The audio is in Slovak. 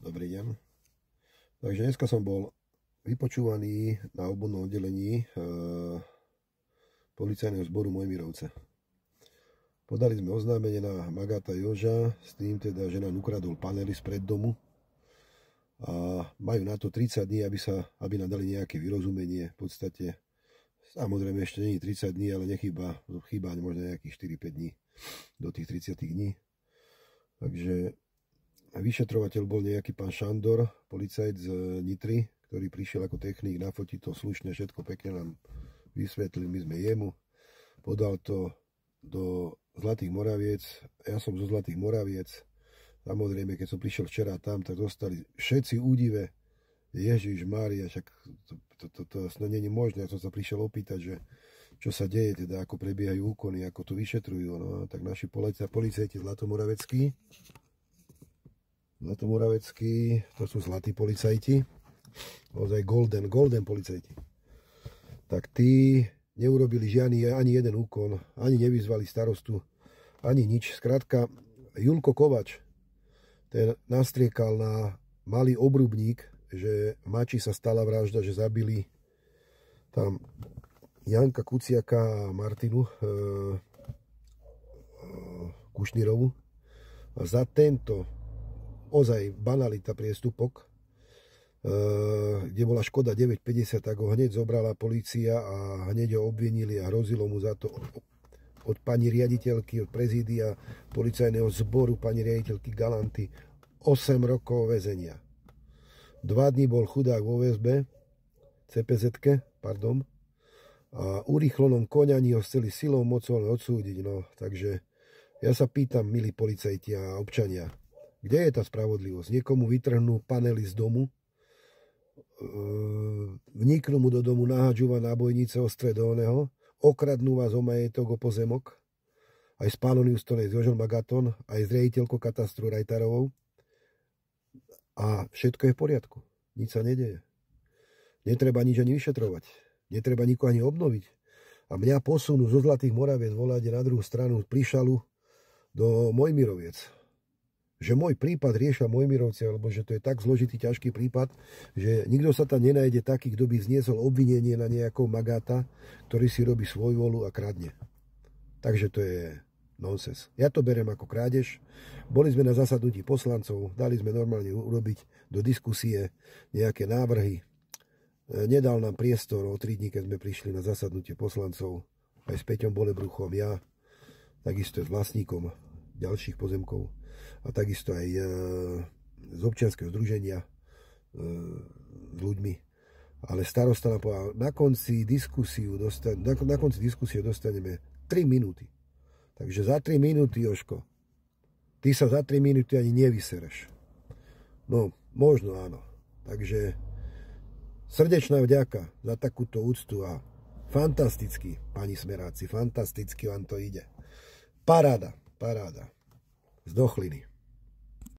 Dobrý deň. Takže dneska som bol vypočúvaný na obvodnom oddelení policajného zboru Mojmirovce. Podali sme oznámenie na Magáta Joža s tým teda, že nám ukradol panely spred domu a majú na to 30 dní, aby nám dali nejaké vyrozumenie. V podstate, samozrejme ešte nie je 30 dní, ale chýba možno nejakých 4-5 dní do tých 30 dní. Takže vyšetrovateľ bol nejaký pán Šandor, policajt z Nitry, ktorý prišiel ako technik, nafotiť to slušne, všetko pekne nám vysvetlil, my sme jemu. Podal to do Zlatých Moraviec, ja som zo Zlatých Moraviec. Samozrejme, keď som prišiel včera tam, tak zostali všetci údive. Ježiš Mária, však to snad nie je možné. Ja som sa prišiel opýtať, že čo sa deje, teda ako prebiehajú úkony, ako to vyšetrujú. No, tak naši policajti Zlatomoraveckí, to sú zlatí policajti, ozaj golden policajti. Tak tí neurobili ani jeden úkon, ani nevyzvali starostu, ani nič. Skrátka, Julko Kovač, ten nastriekal na malý obrubník, že v Mači sa stala vražda, že zabili tam Janka Kuciaka a Martinu Kušnírovu. A za tento ozaj banalita priestupok, kde bola škoda 9,50, tak ho hneď zobrala polícia a hneď ho obvinili a hrozilo mu za to od pani riaditeľky, od prezídia policajného zboru, pani riaditeľky Galanty, 8 rokov väzenia. 2 dní bol chudák vo väzbe, CPZ-ke, pardon, a urýchlenom koňaní ho chceli silou mocou odsúdiť. No, takže ja sa pýtam, milí policajti a občania, kde je tá spravodlivosť? Niekomu vytrhnú panely z domu, vniknú mu do domu, nahádžu vám nábojnice ostré do oného, okradnú vás o majetok, o pozemok, aj s pánom Justonej, s Jožom Magatom, aj s riaditeľkou katastru Rajtarovou, a všetko je v poriadku. Nič sa nedeje. Netreba nič ani vyšetrovať. Netreba nikoho ani obnoviť. A mňa posunú zo Zlatých Moraviec voláte na druhú stranu Prišalu do Mojmiroviec. Že môj prípad riešia Mojmirovci, alebo že to je tak zložitý, ťažký prípad, že nikto sa tam nenájde taký, kto by zniesol obvinenie na nejakého Magáta, ktorý si robí svoju volu a kradne. Takže to je nonsens. Ja to beriem ako krádež. Boli sme na zasadnutí poslancov, dali sme normálne urobiť do diskusie nejaké návrhy. Nedal nám priestor o 3 dní, keď sme prišli na zasadnutie poslancov, aj s Peťom Bolebruchom, ja, takisto s vlastníkom ďalších pozemkov a takisto aj z občianskeho združenia s ľuďmi. Ale starosta nám povedal, na konci diskusie dostaneme 3 minúty. Takže za 3 minúty, Jožko, ty sa za 3 minúty ani nevysereš. No, možno áno. Takže srdečná vďaka za takúto úctu a fantasticky, pani smeráci, fantasticky vám to ide. Paráda. Z Dochliny.